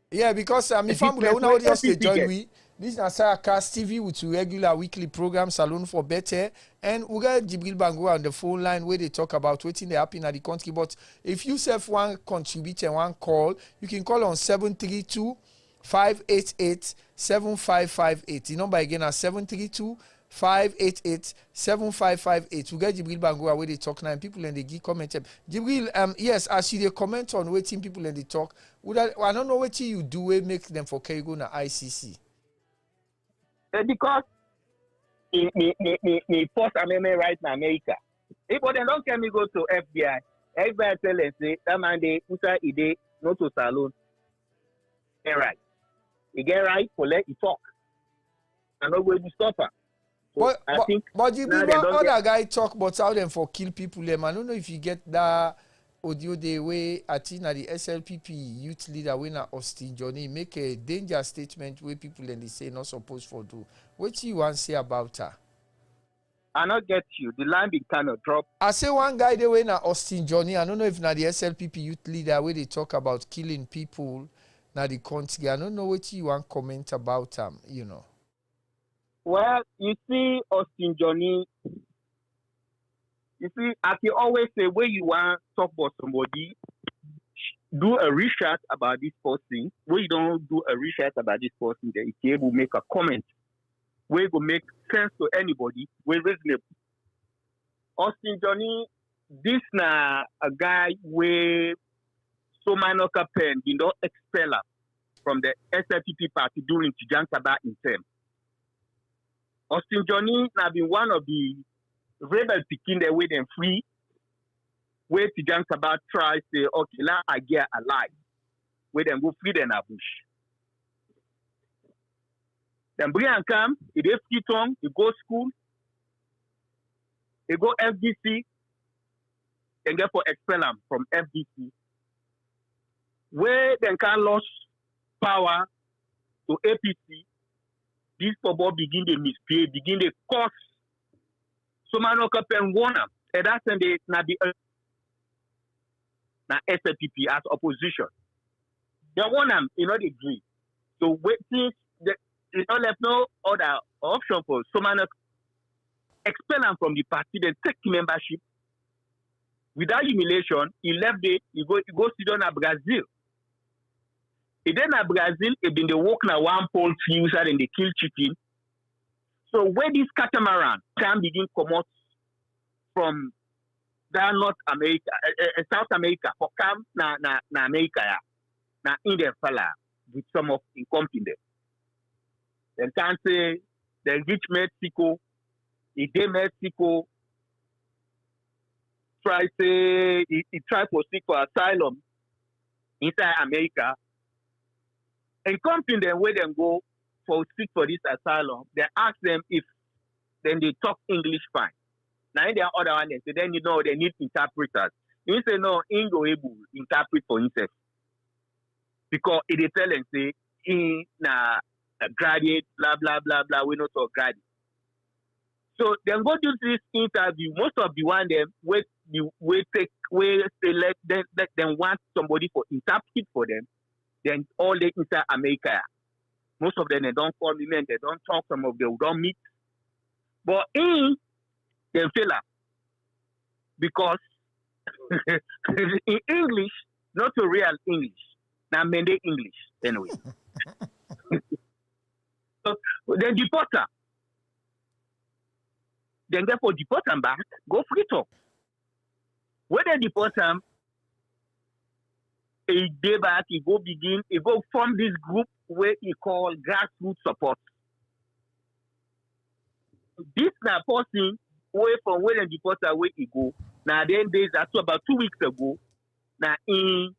Yeah, because if I'm now just they join we. This is Sierra TV with regular weekly program Salon for Better. And we got Jibril Bango on the phone line where they talk about what's in the happen at the country. But if you self one contribute and one call, you can call on 732-588-7558. The number again is 732-588-7558. We got Jibril Bango where they talk now and people and they give comment. Jibril, yes, as you comment on waiting people and they talk, I don't know what you do we make them for Kaigo na ICC. Because me first amendment right in America. If they don't tell me go to FBI, FBI tell them say that man they usa ide not to salon. Get right. You get right for let you talk. I'm not going to stop her. So but you other guy talk about how them for kill people them. I don't know if you get that audio the way I think the SLPP youth leader when Austin Johnny make a danger statement where people and they say not supposed for do. What you want to say about her? I not get you. The line be kind of drop. I say one guy the way na Austin Johnny. I don't know if na the SLPP youth leader where they talk about killing people na the country. I don't know what you want comment about you know. Well, you see Austin Johnny. You see, as you always say, when you want to talk about somebody, do a research about this person. When you don't do a research about this person, then you able to make a comment. Where it will make sense to anybody, we're reasonable. Austin Johnny, this na a guy where so minor pen, you don't expel him from the SLPP party during Tijan Saba in term. Austin Johnny has been one of the rebel picking the way them free, where Tijan Saba tries to say, okay, now I get alive, where them go free them a bush. Then Brian come, he dey free tongue, he go school, he go FDC, then get for expel him from FDC. Where then can lose power to APC, this football begin to misbehave, begin to cause so man no can warn them. And that's when they na the na SLPP as opposition. They warn them, you know, they agree. So wait since they don't left no other option for so man expel them from the party, then take membership. Without humiliation, he left it, he go sit down at Brazil. He then at Brazil, he been the walk na one pole user and they kill chicken. So where this catamaran can begin come out from that North America, South America, for come na America ya, na in the fella with some of the company. Then can say they reach Mexico, he did Mexico, he try to seek for asylum inside America. And company them where them go for seek for this asylum, they ask them if then they talk English fine. Now in the other one they say then you know they need interpreters. You say no, Ingo able interpret for himself. Because it is tell them say he na a graduate, blah blah blah blah, we not so graduate. So then go do this interview. Most of the one them where they let them want somebody for interpret for them. Then all they inside America. Most of them they don't call women, they don't talk, some of them don't meet. But in them fella, because in English, not a real English, now Mende English anyway. So then deport her. Then therefore deport them back, go free talk. When they deport them, a day back, he go form this group where he call grassroots support. This now person way from where the deporter where he go. Now then days after about 2 weeks ago, now in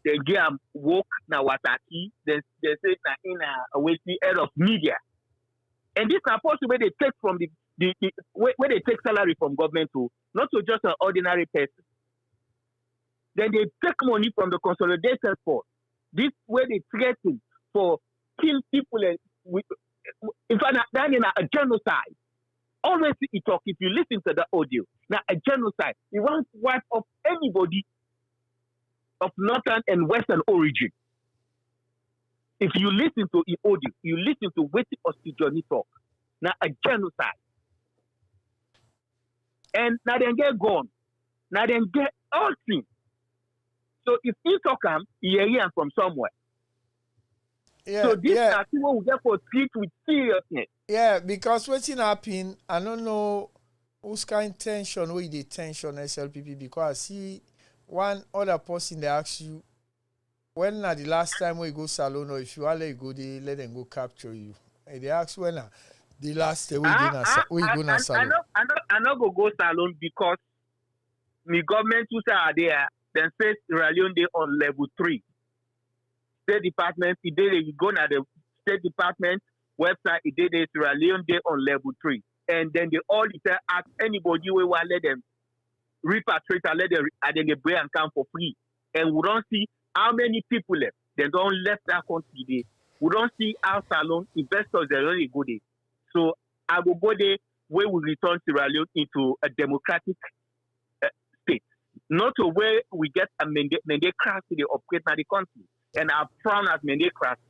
they get work now Wataki, they say now in a waiting head of media. And this now person where they take from the where they take salary from government to not to just an ordinary person. Then they take money from the consolidation force. This way they threaten for kill people and in fact that is a genocide. Always he talk if you listen to the audio. Now a genocide. He wants to wipe off anybody of northern and western origin. If you listen to the audio, you listen to what Johnny talk. Now a genocide. And now then get gone. Now then get all things. So if he talk him, he hear from somewhere. Yeah, so this is what we get for treat with seriousness. Yeah, because what's happening, I don't know whose kind of tension with the tension SLPP because I see one other person they ask you when the last time we go salon or if you are go they let them go capture you. And they ask when the last time we go na salon. I not go salon because the government who are there. Then say Sierra Leone they on level 3. State Department, you go to the State Department website, it did Sierra Leone they on level 3. And then they all ask anybody who will let them repatriate and let them and then they bring and come for free. And we don't see how many people left. They don't left that country there. We don't see our salon investors they only go there. So I will go there where we return Sierra Leone into a democratic state. Not to where we get a mendecracy they operate in the country. And I frown at mendecracy.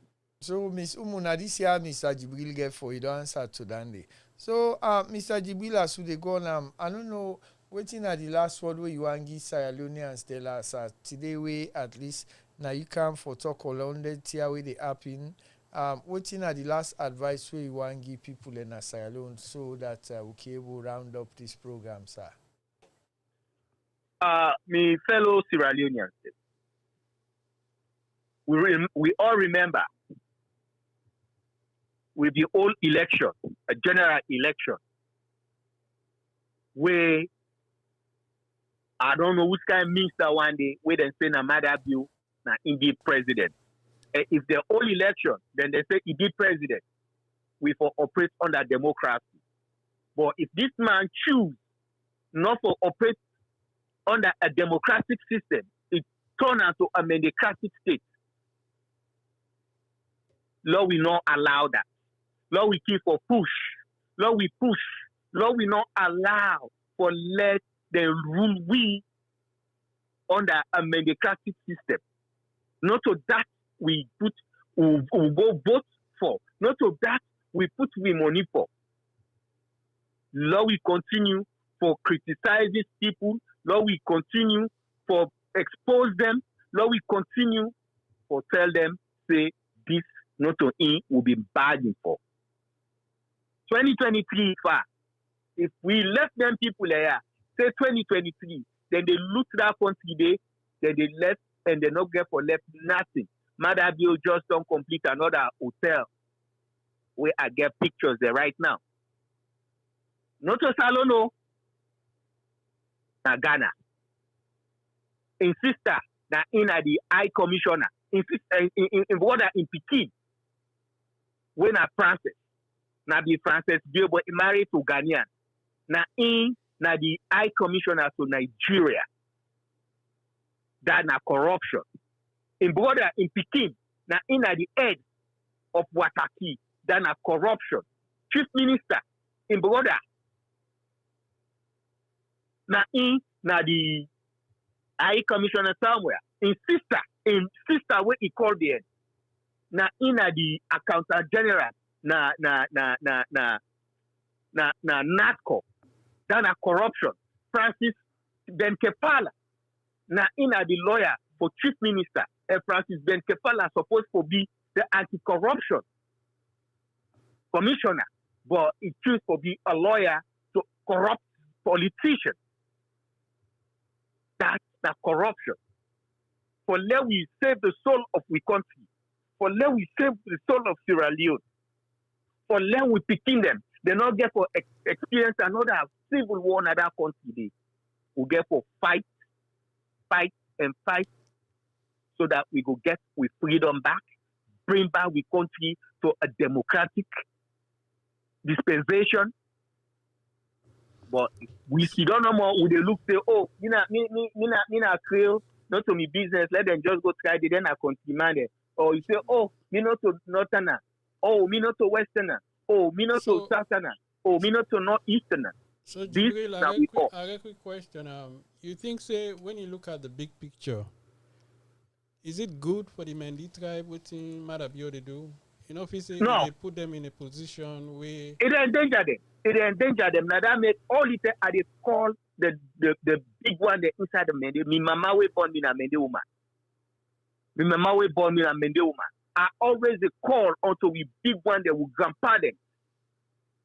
So, Miss Umuna, this year, Mr. Jibril get for you don't answer to Dande. So, Mr. Jibril, as they go now, I don't know, waiting at the last word where you want to give Sierra Leoneans tell us today, we at least now you come for talk along the tier where they happen. Waiting at the last advice where you want to give people in Sierra Leone so that we can able round up this program, sir. My fellow Sierra Leoneans, we all remember with the old election, a general election, where I don't know which kind of minister one day, where they say Namada Bill, na indeed president. If the old election, then they say he did president. We for operate under democracy. But if this man choose not to operate under a democratic system, it turn out to a democratic state. Lord, we not allow that. Lord, we keep for push. Lord, we push. Lord, we not allow for let the rule we under a democratic system. Not to that we put, we go vote for. Not to that we put we money for. Lord, we continue for criticizing people. Lord, we continue for expose them. Lord, we continue for tell them, say, this not to in will be bargained for. 2023 far. If we left them people here, say 2023, then they loot that country day, then they left and they not get for left nothing. Madabio just don't complete another hotel where I get pictures there right now. Not to Salono, na Ghana. Insister that in the High Commissioner, in border in Pekin, when a Francis, na the Francis Bilbo married to Ghanaian, na the High Commissioner to Nigeria, that na corruption. In border in Pekin, na the head of Wataki, that na corruption. Chief Minister in border, na the High Commissioner somewhere. In sister where he called the end. Na the Accountant General na NATCO. That na corruption. Francis Benkepala na the lawyer for Chief Minister. And Francis Benkepala supposed to be the anti-corruption commissioner, but he chose to be a lawyer to corrupt politicians. That's the corruption. For let we save the soul of we country. For let we save the soul of Sierra Leone. For let we picking them. They not get for experience another civil war in that country. We get for fight, so that we go get with freedom back, bring back we country to a democratic dispensation. But we see don't know more. We they look say, oh, me na creole, not to me business. Let them just go try it. Then I continue. Or you say, oh, me not to northerner. Oh, me not to westerner. Oh, me not to southerner. Oh, me not to northeasterner. So, Jibril, I have a quick question. You think, say, when you look at the big picture, is it good for the Mendi tribe what Madabio they do? You know, if you say they put them in a position where it endanger them. Now that make all it are they call the big one the inside the Mendi. Me mama we born me na Mendi woman. I always call unto we big one that will grandpa them.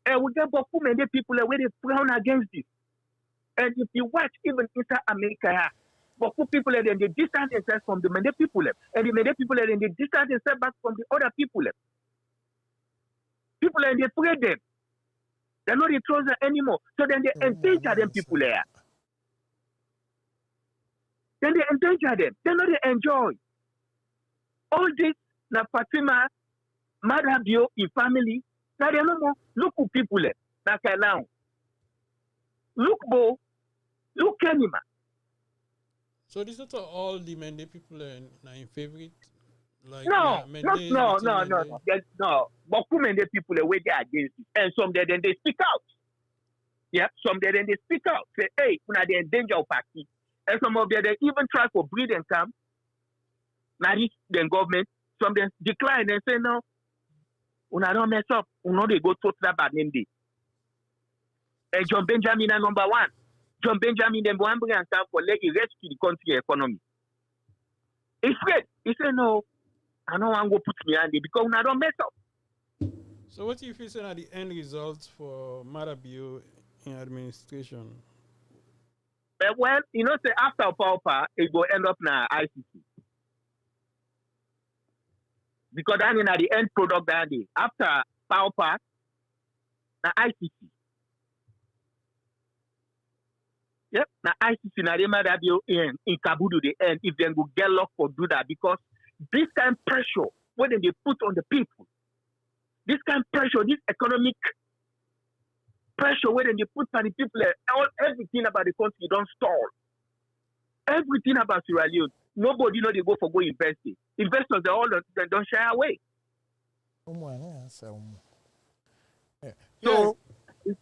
And we get Boku Mendi people where they frown against this. And if you watch even inside America, Boku people then they distance themselves from the Mendi people, and the Mendi people then they distance themselves back from the other people. People and they pray them. They're not the trouser anymore. So then they endanger them people there. Then they endanger them. They know they enjoy. All this na Fatima, Madabio in family. Now they no more look who people na Kailan. Look Bo, look Kenima. So this is all the Mende people are in favorite? Like no. Boku Mende people are way they against it. And some then they speak out. Yeah, some then they speak out. Say, hey, when they endanger of party. And some of them they even try for breed and come. Now this the government, some then decline and say no. When I don't mess up, they go to that bad name day. And John Benjamin are number one. John Benjamin then one bring and for leg rescue the country economy. He's afraid. He said no, I don't want to go put me on there because I don't mess up. So what if you say at the end results for Madabio in administration? Well, you know, say after Paupa, it will end up in ICC. Because that is the end product that day. After power pass, na ICC. Yep, na ICC na they might have in Kabudu the end if they go get locked for do that because this kind of pressure when they put on the people, this kind of pressure, this economic pressure when they put on the people, everything about the country don't stall. Everything about Sierra Leone, nobody know they go for go investing. Investors they all don't shy away. So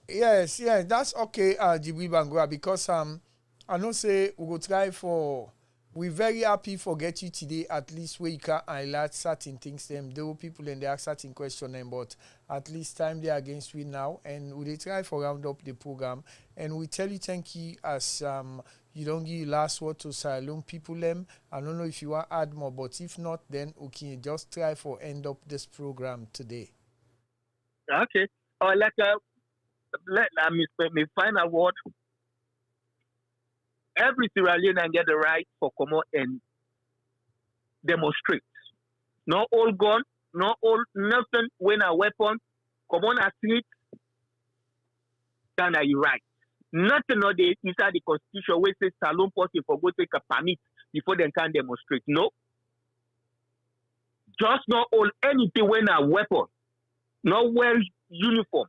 yes, that's okay, Jibri Bangura, because I know say we go try for. We're very happy for get you today. At least where you can highlight certain things. Them there were people and they ask certain questions, but at least time they are against we now, and we try for round up the program. And we tell you thank you as you don't give last word to Sierra Leone people. Them I don't know if you want to add more, but if not, then we can just try for end up this program today. Okay. Let me final word. Every Sierra Leonean get the right for come out and demonstrate. No old gun, no old nothing when a weapon, come on a street, then are you right. Nothing no day inside the constitution where says Salon person for go take a permit before they can demonstrate. No. Just not hold anything when a weapon, not wear uniform.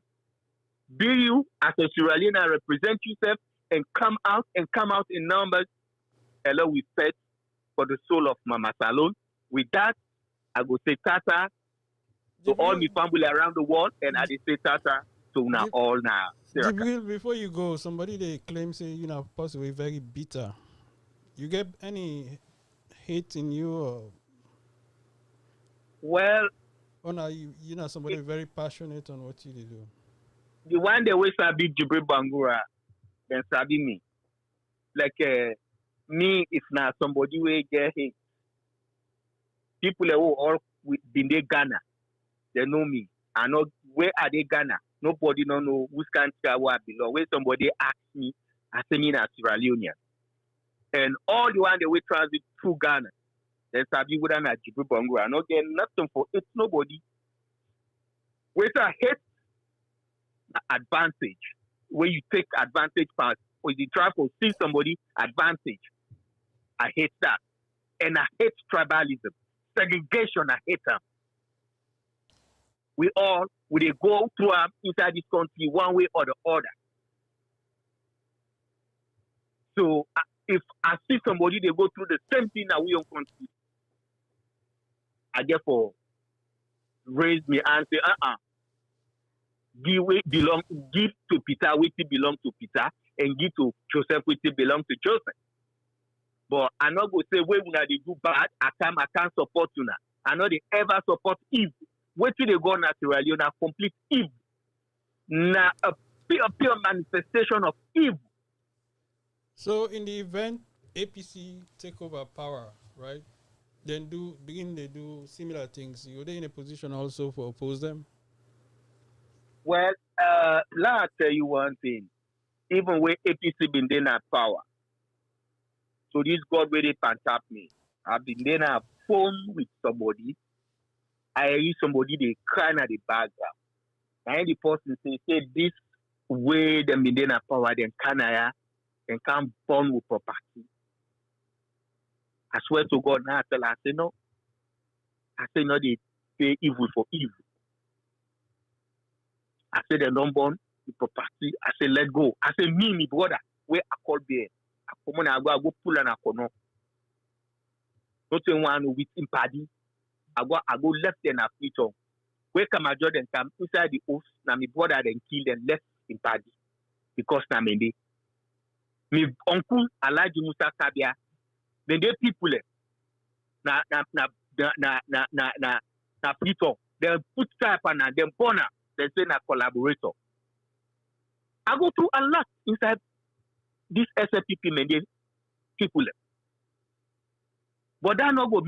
Be you as a Sierra Leonean represent yourself and come out in numbers. Hello, we respect for the soul of Mama Salon. With that, I go say tata to all my family around the world, and I say tata to now all now. Jibril, before you go, somebody they claim say possibly very bitter. You get any hate in you or? Well, or now you somebody very passionate on what you do. The one that we sabi Jibril Bangura. Then sabi me. Like me, if not somebody will get hate. People who all been there Ghana, they know me. I know where are they Ghana. Nobody don't know which country I belong. When somebody asks me, I say me na Sierra Leonean. And all the one that we transit through Ghana, then sabi would not Jibril Bangura. I not get nothing for it. Nobody. Where I hate advantage. Where you take advantage part, or you try to see somebody advantage. I hate that. And I hate tribalism. Segregation, I hate them. We go through inside this country one way or the other. So if I see somebody, they go through the same thing that we on country, I therefore raise me and say, give to Peter which belong to Peter, and give to Joseph which belong to Joseph. But I not go say where when they do bad, I can't support you now. I know they ever support evil. Where till they go na Sierra Leone, complete evil. Na a pure manifestation of evil. So in the event APC take over power, right? Then they do similar things. Are they in a position also for oppose them? Well, let me tell you one thing. Even when APC been there at power, so this God where they can tap me. I've been there on phone with somebody. I hear somebody they crying at the background. And the person say this way them been there at power, then can come born with property. I swear to God now I say no. I say no, they pay evil for evil. I say they don't born the property. I say let go. I say me brother, where I call there. I come on, I go pull and I come on. Not one with impadi. I go left and I fit on. Where come my Jordan come inside the house, now my brother then kill and left impadi. Because na mende. My uncle Alaji Musa Kabia, then they people na fit on. They put type and them corner. They say na collaborator. I go through a lot inside this SFPP mende people. But that not go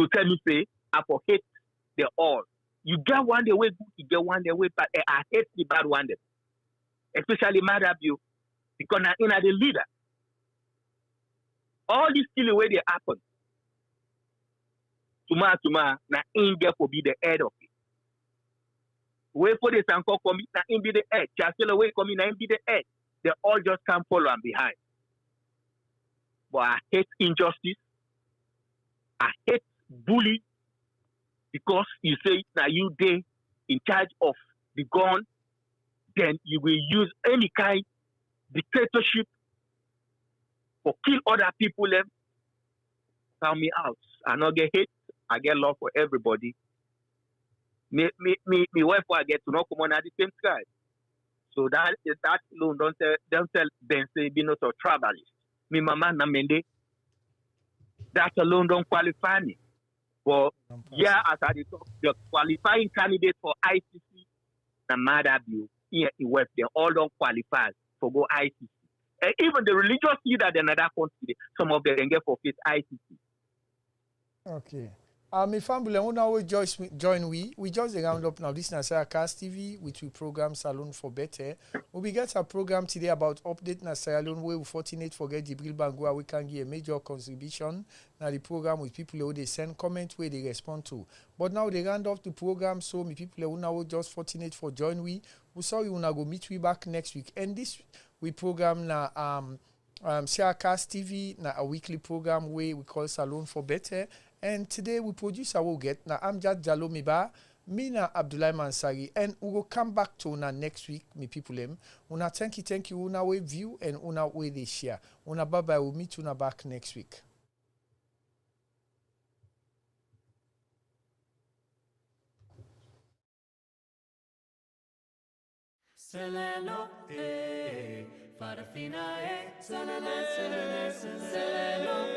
tell me say I for hate the all. You get one the way good, you get one the way bad. I hate the bad one them. Especially mad at you because now in the leader. All these killing way they happen. Tuma na India for be the head of it. Wait for the Sanko coming, na in be the head. Chancellor way coming, na in be the head. They all just come follow and behind. But I hate injustice. I hate bully because you say now you there in charge of the gun, then you will use any kind dictatorship for kill other people. Them count me out. I not get hate. I get love for everybody. Me wife I get to not come on at the same side. So that alone don't tell them say be not a travelist. Me mama na mende. That alone don't qualify me. But yeah, as I talk, the qualifying candidate for ICC na mother bill here in West, they all don't qualify for go ICC. And even the religious leader in another country, some of them get for face ICC. Okay. My family, I now join we just round up now. This is Sierra TV, which we program Salon for Better. We get a program today about update na Sierra Leone where we fortunate forget Jibril Bangua. We can give a major contribution now the program with people who they send comment where they respond to. But now they round off the program, so me people who now just fortunate for join we sorry we now go meet we back next week. And this we program na Sierra TV na a weekly program where we call Salon for Better. And today we produce our get na Amjad Jalo Miba, Mina Abdullah Mansari, and we will come back to una next week, me people them. Una thank you, una way view and una way they share. Una bye bye, we'll meet una back next week. Seleno, Farafina, Seleno, Seleno,